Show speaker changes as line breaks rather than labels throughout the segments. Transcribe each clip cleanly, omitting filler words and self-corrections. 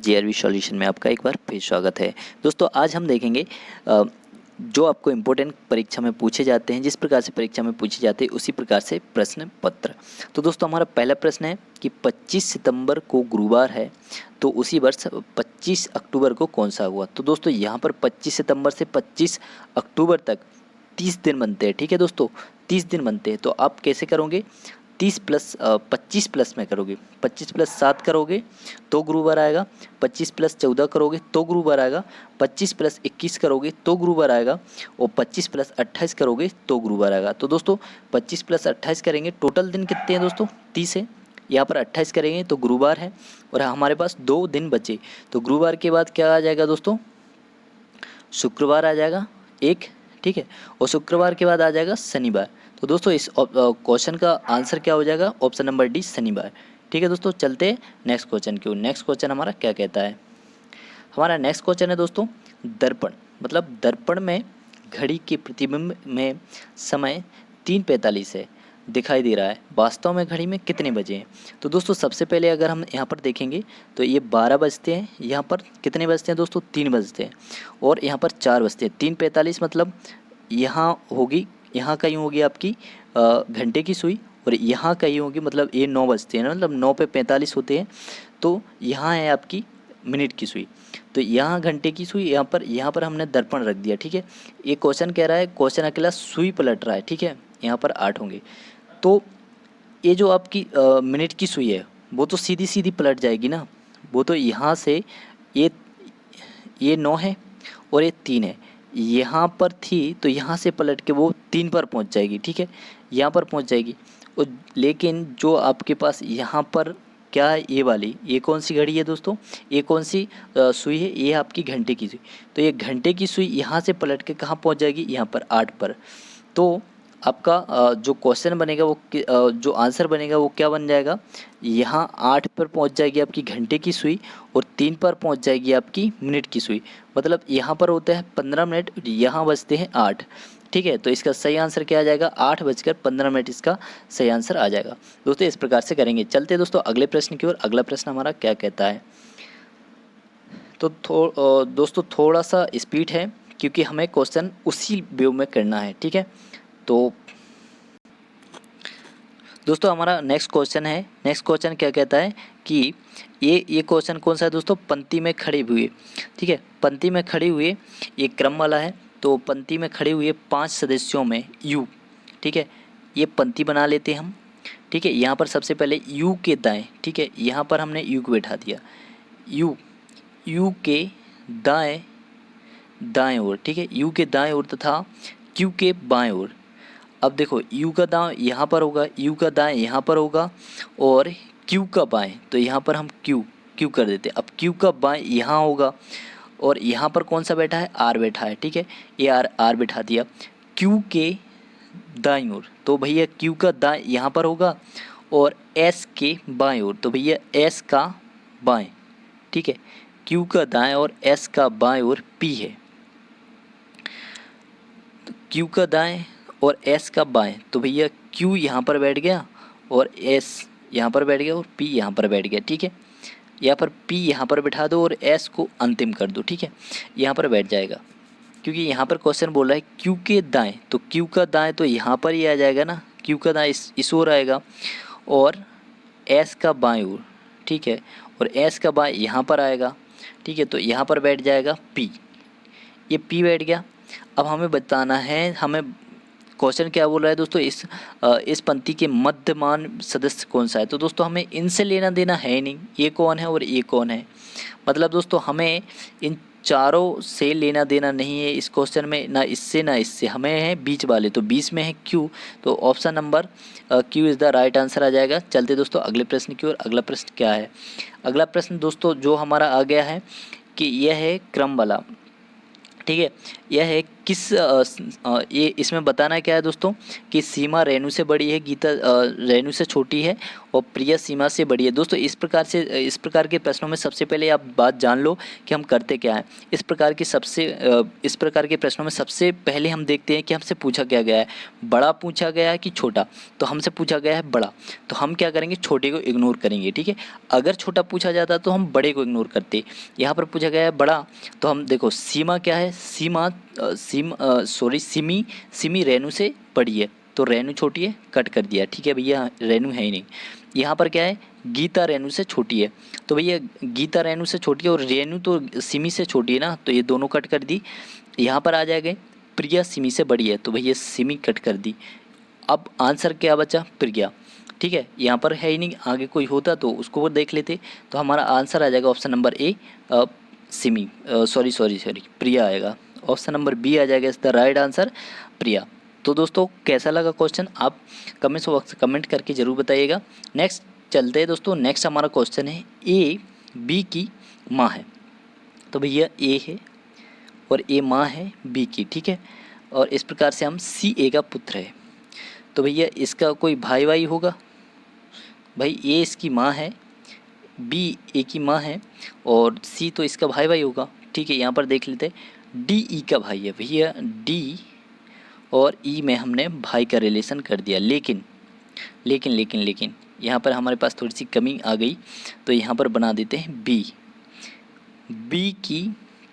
जेआरवी solution में आपका एक बार फिर स्वागत है। दोस्तों आज हम देखेंगे जो आपको इम्पोर्टेंट परीक्षा में पूछे जाते हैं, जिस प्रकार से परीक्षा में पूछे जाते हैं उसी प्रकार से प्रश्न पत्र। तो दोस्तों हमारा पहला प्रश्न है कि 25 सितंबर को गुरुवार है तो उसी वर्ष 25 अक्टूबर को कौन सा हुआ। तो दोस्तों यहाँ पर 25 सितंबर से 25 अक्टूबर तक 30 दिन बनते हैं। ठीक है दोस्तों, 30 दिन बनते हैं। तो आप कैसे करोगे, 30 प्लस 25 प्लस में करोगे, 25 प्लस 7 करोगे तो गुरुवार आएगा, 25 प्लस 14 करोगे तो गुरुवार आएगा, 25 प्लस 21 करोगे तो गुरुवार आएगा और 25 प्लस 28 करोगे तो गुरुवार आएगा। तो दोस्तों 25 प्लस 28 करेंगे, टोटल दिन कितने हैं दोस्तों, 30 है। यहाँ पर 28 करेंगे तो गुरुवार है और हमारे पास 2 दिन बचे। तो गुरुवार के बाद क्या आ जाएगा दोस्तों, शुक्रवार आ जाएगा एक, ठीक है, और शुक्रवार के बाद आ जाएगा शनिवार। तो दोस्तों इस क्वेश्चन का आंसर क्या हो जाएगा, ऑप्शन नंबर डी शनिवार। ठीक है दोस्तों, चलते हैं नेक्स्ट क्वेश्चन की ओर। नेक्स्ट क्वेश्चन हमारा क्या कहता है, हमारा नेक्स्ट क्वेश्चन है दोस्तों दर्पण, मतलब दर्पण में घड़ी के प्रतिबिंब में समय 3:45 है दिखाई दे रहा है, वास्तव में घड़ी में कितने बजे हैं। तो दोस्तों सबसे पहले अगर हम यहाँ पर देखेंगे तो ये 12 बजते हैं, यहाँ पर कितने बजते हैं दोस्तों, 3 बजते हैं, और यहाँ पर 4 बजते हैं। 3:45 मतलब यहाँ होगी, यहाँ कहीं होगी आपकी घंटे की सुई, और यहाँ कहीं होगी, मतलब ये 9 बजते हैं ना, मतलब 9 पे 45 होते हैं, तो यहाँ है आपकी मिनट की सुई। तो यहाँ घंटे की सुई, यहाँ पर हमने दर्पण रख दिया। ठीक है, ये क्वेश्चन कह रहा है, क्वेश्चन अकेला सुई पलट रहा है। ठीक है, यहाँ पर 8 होंगे, तो ये जो आपकी मिनट की सुई है वो तो सीधी सीधी पलट जाएगी ना, वो तो यहाँ से ये 9 है और ये 3 है, यहाँ पर थी तो यहाँ से पलट के वो 3 पर पहुँच जाएगी। ठीक है, यहाँ पर पहुँच जाएगी। और लेकिन जो आपके पास यहाँ पर क्या है, ये वाली, ये कौन सी घड़ी है दोस्तों, ये कौन सी सुई है, ये आपकी घंटे की सुई। तो ये घंटे की सुई यहाँ से पलट के कहाँ पहुँच जाएगी, यहाँ पर 8 पर। तो आपका जो क्वेश्चन बनेगा वो जो आंसर बनेगा वो क्या बन जाएगा, यहाँ 8 पर पहुँच जाएगी आपकी घंटे की सुई और 3 पर पहुँच जाएगी आपकी मिनट की सुई। मतलब यहाँ पर होता है 15 मिनट, यहाँ बजते हैं 8। ठीक है, तो इसका सही आंसर क्या आ जाएगा, 8:15 इसका सही आंसर आ जाएगा। दोस्तों इस प्रकार से करेंगे। चलते हैं दोस्तों अगले प्रश्न की ओर। अगला प्रश्न हमारा क्या कहता है, तो दोस्तों थोड़ा सा स्पीड है क्योंकि हमें क्वेश्चन उसी व्यू में करना है। ठीक है, तो दोस्तों हमारा नेक्स्ट क्वेश्चन है, नेक्स्ट क्वेश्चन क्या कहता है कि ये क्वेश्चन कौन सा है दोस्तों, पंक्ति में खड़े हुए। ठीक है, पंक्ति में खड़े हुए, ये क्रम वाला है, तो पंक्ति में खड़े हुए 5 सदस्यों में यू। ठीक है, ये पंक्ति बना लेते हैं हम। ठीक है, यहाँ पर सबसे पहले यू के दाएं, ठीक है, यहाँ पर हमने यू को बैठा दिया, यू के दाएं ओर। ठीक है, यू के दाएं ओर तथा क्यू के बाएं ओर। अब देखो यू का दाएं यहाँ पर होगा, यू का दाएं यहाँ पर होगा, और क्यू का बाएं, तो यहाँ पर हम क्यू कर देते हैं। अब क्यू का बाएं यहाँ होगा, और यहाँ पर कौन सा बैठा है, आर बैठा है। ठीक है, ये आर बैठा दिया क्यू के दाईं ओर, तो भैया क्यू का दाएं यहाँ पर होगा, और एस के बाएं ओर, तो भैया एस का बाएं। ठीक है, क्यू का दाएं और एस का बाएं ओर पी है, तो क्यू का दाएं और एस का बाएं, तो भैया क्यू यहाँ पर बैठ गया और एस यहाँ पर बैठ गया और पी यहाँ पर बैठ गया। ठीक है, यहाँ पर पी यहाँ पर बैठा दो और एस को अंतिम कर दो। ठीक है, यहाँ पर बैठ जाएगा, क्योंकि यहाँ पर क्वेश्चन बोल रहा है क्यू के दाएं, तो क्यू का दाएं तो यहाँ पर ही आ जाएगा ना, क्यू का दाएं इस ओर आएगा, और एस का बाएं ओर। ठीक है, और एस का बाएं यहाँ पर आएगा। ठीक है, तो यहाँ पर बैठ जाएगा पी, ये पी बैठ गया। अब हमें बताना है, हमें क्वेश्चन क्या बोल रहा है दोस्तों, इस पंक्ति के मध्यमान सदस्य कौन सा है। तो दोस्तों हमें इनसे लेना देना है नहीं, ये कौन है और ये कौन है, मतलब दोस्तों हमें इन चारों से लेना देना नहीं है इस क्वेश्चन में, ना इससे, हमें है बीच वाले, तो बीच में है क्यू, तो option number Q is the right answer आ जाएगा। चलते दोस्तों अगले प्रश्न की ओर। अगला प्रश्न क्या है, अगला प्रश्न दोस्तों जो हमारा आ गया है कि यह है क्रम वाला। ठीक है, यह है ये इसमें बताना क्या है दोस्तों कि सीमा रेणु से बड़ी है, गीता रेणु से छोटी है और प्रिया सीमा से बड़ी है। दोस्तों इस प्रकार के प्रश्नों में सबसे पहले आप बात जान लो कि हम करते क्या हैं। इस प्रकार के प्रश्नों में सबसे पहले हम देखते हैं कि हमसे पूछा क्या गया है, बड़ा पूछा गया है कि छोटा। तो हमसे पूछा गया है बड़ा, तो हम क्या करेंगे, छोटे को इग्नोर करेंगे। ठीक है, अगर छोटा पूछा जाता तो हम बड़े को इग्नोर करते। यहाँ पर पूछा गया है बड़ा, तो हम देखो सीमा क्या है, सिमी रेणु से बड़ी है, तो रेणु छोटी है, कट कर दिया। ठीक है भैया, रेणु है ही नहीं। यहाँ पर क्या है, गीता रेणु से छोटी है, तो भैया गीता रेणु से छोटी है और रेणु तो सिमी से छोटी है ना, तो ये दोनों कट कर दी। यहाँ पर आ जाएगा प्रिया सिमी से बड़ी है, तो भैया सिमी कट कर दी। अब आंसर क्या बचा, प्रिया। ठीक है, यहाँ पर है ही नहीं, आगे कोई होता तो उसको देख लेते। तो हमारा आंसर आ जाएगा option number A, Simi, sorry Priya आएगा। ऑप्शन नंबर बी आ जाएगा इस द राइट आंसर, प्रिया। तो दोस्तों कैसा लगा क्वेश्चन, आप कमेंट्स बॉक्स कमेंट करके ज़रूर बताइएगा। नेक्स्ट चलते हैं दोस्तों, नेक्स्ट हमारा क्वेश्चन है ए बी की माँ है। तो भैया ए है और ए माँ है बी की। ठीक है, और इस प्रकार से हम सी ए का पुत्र है, तो भैया इसका कोई भाई होगा। भाई ए इसकी माँ है, बी ए की माँ है और सी तो इसका भाई होगा। ठीक है, यहाँ पर देख लेते हैं डी ई का भाई है। भैया डी और ई में हमने भाई का रिलेशन कर दिया, लेकिन लेकिन लेकिन लेकिन यहाँ पर हमारे पास थोड़ी सी कमी आ गई, तो यहाँ पर बना देते हैं बी की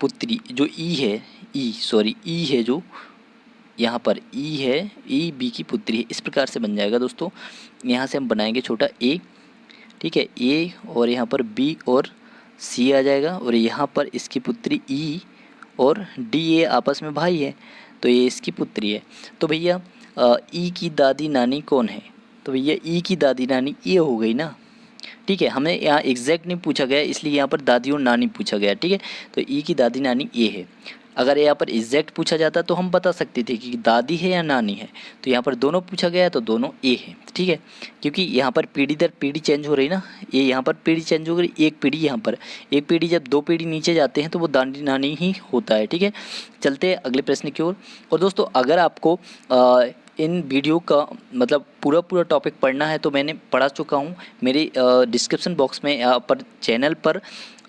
पुत्री जो ई है जो यहाँ पर ई है, ई बी की पुत्री है। इस प्रकार से बन जाएगा दोस्तों। यहाँ से हम बनाएंगे छोटा ए, ठीक है, ए और यहाँ पर बी और सी आ जाएगा, और यहाँ पर इसकी पुत्री ई और डी ए आपस में भाई है, तो ये इसकी पुत्री है। तो भैया ई की दादी नानी कौन है, तो भैया ई की दादी नानी ये हो गई ना। ठीक है, हमें यहाँ एग्जैक्ट नहीं पूछा गया, इसलिए यहाँ पर दादी और नानी पूछा गया। ठीक है, तो ई की दादी नानी ये है। अगर यहाँ पर एग्जैक्ट पूछा जाता तो हम बता सकते थे कि दादी है या नानी है, तो यहाँ पर दोनों पूछा गया है तो दोनों ए है। ठीक है, क्योंकि यहाँ पर पीढ़ी दर पीढ़ी चेंज हो रही ना, ये यहाँ पर पीढ़ी चेंज हो गई, एक पीढ़ी यहाँ पर, एक पीढ़ी जब दो पीढ़ी नीचे जाते हैं तो वो दादी नानी ही होता है। ठीक है, चलते हैं अगले प्रश्न की ओर। और दोस्तों अगर आपको इन वीडियो का मतलब पूरा टॉपिक पढ़ना है तो मैंने पढ़ा चुका हूँ, मेरी डिस्क्रिप्शन बॉक्स में यहाँ पर चैनल पर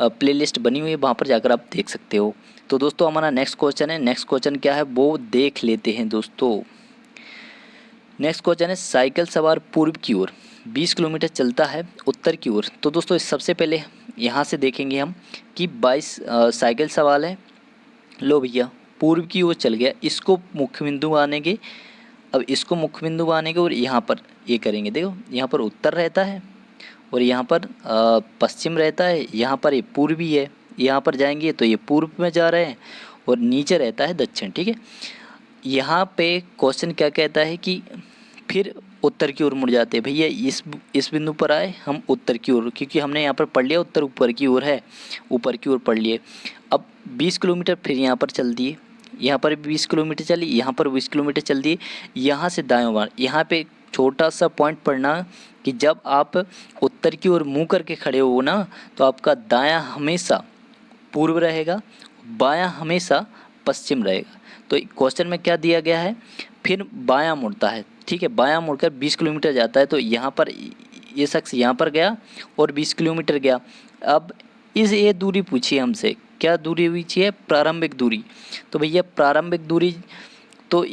प्लेलिस्ट बनी हुई है, वहाँ पर जाकर आप देख सकते हो। तो दोस्तों हमारा नेक्स्ट क्वेश्चन है, नेक्स्ट क्वेश्चन क्या है वो देख लेते हैं दोस्तों। नेक्स्ट क्वेश्चन है साइकिल सवार पूर्व की ओर 20 किलोमीटर चलता है उत्तर की ओर। तो दोस्तों सबसे पहले यहाँ से देखेंगे हम कि 22 साइकिल सवाल है। लो भैया पूर्व की ओर चल गया, इसको मुख्य बिंदु मानेंगे। अब इसको मुख्य बिंदु मानेंगे और यहाँ पर ये करेंगे, देखो यहाँ पर उत्तर रहता है और यहाँ पर पश्चिम रहता है, यहाँ पर ये पूर्वी है, यहाँ पर जाएंगे तो ये पूर्व में जा रहे हैं और नीचे रहता है दक्षिण। ठीक है, यहाँ पे क्वेश्चन क्या कहता है कि फिर उत्तर की ओर मुड़ जाते हैं। भैया इस बिंदु पर आए हम उत्तर की ओर, क्योंकि हमने यहाँ पर पढ़ लिया उत्तर ऊपर की ओर है, ऊपर की ओर पढ़ लिए। अब 20 किलोमीटर फिर यहाँ पर चल दिए, यहाँ पर 20 किलोमीटर चली, यहाँ पर 20 किलोमीटर चल दिए। यहाँ से दाएं बाएं, यहाँ पे छोटा सा पॉइंट पढ़ना कि जब आप उत्तर की ओर मुँह करके खड़े हो ना, तो आपका दायां हमेशा पूर्व रहेगा, बायां हमेशा पश्चिम रहेगा। तो क्वेश्चन में क्या दिया गया है, फिर बायां मुड़ता है। ठीक है, बायां मुड़कर 20 किलोमीटर जाता है, तो यहाँ पर ये शख्स यहाँ पर गया और 20 किलोमीटर गया। अब ये दूरी पूछी हमसे, क्या दूरी पूछी है, प्रारंभिक दूरी। तो भैया प्रारंभिक दूरी, तो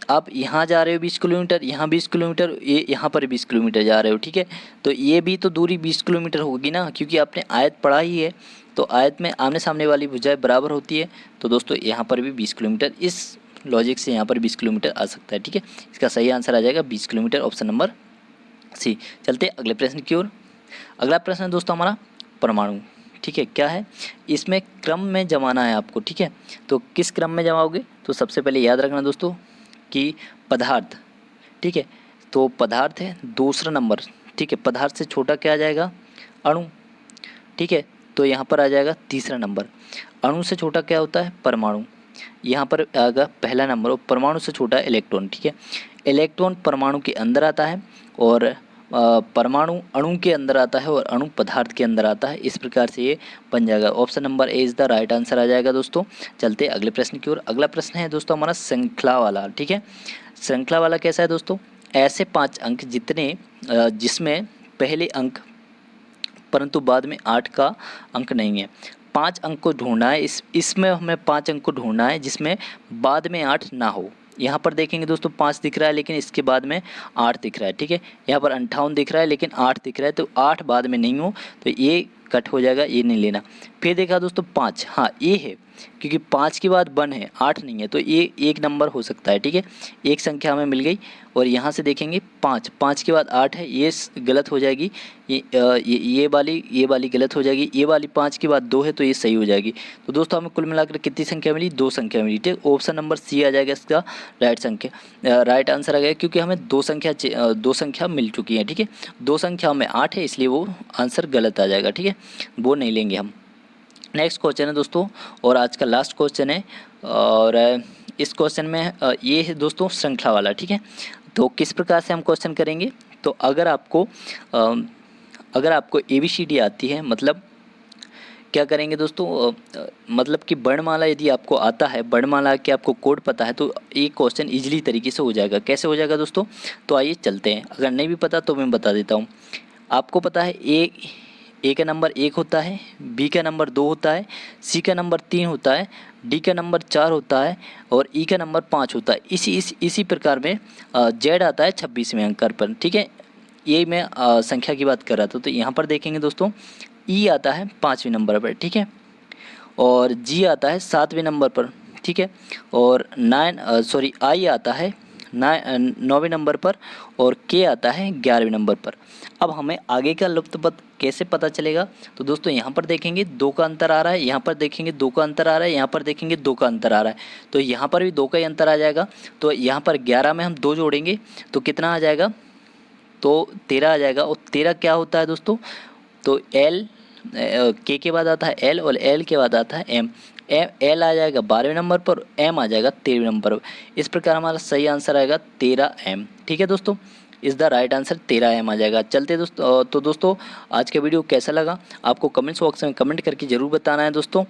आप यहाँ जा रहे हो 20 किलोमीटर, यहाँ 20 किलोमीटर, ये यहाँ पर 20 किलोमीटर जा रहे हो। ठीक है, तो ये भी तो दूरी 20 किलोमीटर होगी ना, क्योंकि आपने आयत पढ़ा ही है, तो आयत में आमने सामने वाली भुजाएं बराबर होती है। तो दोस्तों यहाँ पर भी 20 किलोमीटर, इस लॉजिक से यहाँ पर 20 किलोमीटर आ सकता है। ठीक है, इसका सही आंसर आ जाएगा 20 किलोमीटर, ऑप्शन नंबर सी। चलते अगले प्रश्न की ओर। अगला प्रश्न है दोस्तों हमारा परमाणु। ठीक है, क्या है, इसमें क्रम में जमाना है आपको। ठीक है, तो किस क्रम में जमाओगे, तो सबसे पहले याद रखना दोस्तों कि पदार्थ। ठीक है, तो पदार्थ है दूसरा नंबर। ठीक है, पदार्थ से छोटा क्या आ जाएगा, अणु। ठीक है, तो यहाँ पर आ जाएगा तीसरा नंबर। अणु से छोटा क्या होता है, परमाणु। यहाँ पर आएगा पहला नंबर, और परमाणु से छोटा इलेक्ट्रॉन। ठीक है, इलेक्ट्रॉन परमाणु के अंदर आता है और परमाणु अणु के अंदर आता है और अणु पदार्थ के अंदर आता है। इस प्रकार से ये बन जाएगा। Option number A is the right answer आ जाएगा दोस्तों। चलते अगले प्रश्न की ओर। अगला प्रश्न है दोस्तों हमारा श्रृंखला वाला। ठीक है, श्रृंखला वाला कैसा है दोस्तों? ऐसे 5 अंक जिसमें पहले अंक परंतु बाद में 8 का अंक नहीं है। 5 अंक को ढूंढना है। इसमें हमें 5 अंक को ढूंढना है जिसमें बाद में 8 ना हो। यहाँ पर देखेंगे दोस्तों 5 दिख रहा है लेकिन इसके बाद में 8 दिख रहा है। ठीक है, यहाँ पर 58 दिख रहा है लेकिन 8 दिख रहा है, तो 8 बाद में नहीं हो तो ये कट हो जाएगा, ये नहीं लेना। फिर देखा दोस्तों 5, हाँ ये है, क्योंकि 5 के बाद 1 है, 8 नहीं है, तो ये एक नंबर हो सकता है। ठीक है, एक संख्या हमें मिल गई। और यहाँ से देखेंगे 5 के बाद 8 है, ये गलत हो जाएगी। ये वाली गलत हो जाएगी। ये वाली 5 के बाद 2 है तो ये सही हो जाएगी। तो दोस्तों हमें कुल मिलाकर कितनी संख्या मिली? 2 संख्या मिली। ठीक, ऑप्शन नंबर सी आ जाएगा इसका राइट आंसर आ गया, क्योंकि हमें 2 संख्या मिल चुकी है। ठीक है, 2 संख्या में 8 है, इसलिए वो आंसर गलत आ जाएगा। ठीक है, वो नहीं लेंगे हम। नेक्स्ट क्वेश्चन है दोस्तों, और आज का लास्ट क्वेश्चन है, और इस क्वेश्चन में ये है दोस्तों श्रृंखला वाला। ठीक है, तो किस प्रकार से हम क्वेश्चन करेंगे? तो अगर आपको ABCD आती है, मतलब क्या करेंगे दोस्तों, मतलब कि वर्णमाला यदि आपको आता है, वर्णमाला के आपको कोड पता है, तो ये क्वेश्चन इजीली तरीके से हो जाएगा। कैसे हो जाएगा दोस्तों? तो आइए चलते हैं। अगर नहीं भी पता तो मैं बता देता हूँ। आपको पता है ए का नंबर 1 होता है, बी का नंबर 2 होता है, सी का नंबर 3 होता है, डी का नंबर 4 होता है और ई का नंबर 5 होता है। इसी प्रकार में जेड आता है 26वें अंक पर। ठीक है, ये मैं संख्या की बात कर रहा था। तो यहाँ पर देखेंगे दोस्तों ई आता है 5वें नंबर पर। ठीक है, और जी आता है 7वें नंबर पर। ठीक है, और आई आता है 9वें नंबर पर और के आता है 11वें नंबर पर। अब हमें आगे का लुप्तपद कैसे पता चलेगा? तो दोस्तों यहाँ पर देखेंगे 2 का अंतर आ रहा है, यहाँ पर देखेंगे 2 का अंतर आ रहा है, यहाँ पर देखेंगे 2 का अंतर आ रहा है, तो यहाँ पर भी 2 का ही अंतर आ जाएगा। तो यहाँ पर 11 में हम 2 जोड़ेंगे तो कितना आ जाएगा? तो 13 आ जाएगा। और 13 क्या होता है दोस्तों? तो एल, के बाद आता है एल और एल के बाद आता है एम। एल आ जाएगा 12वें नंबर पर, एम आ जाएगा 13वें नंबर पर। इस प्रकार हमारा सही आंसर आएगा 13M। ठीक है दोस्तों, is the right answer 13M आ जाएगा। चलते दोस्तों, तो दोस्तों आज का वीडियो कैसा लगा आपको कमेंट्स बॉक्स में कमेंट करके ज़रूर बताना है दोस्तों।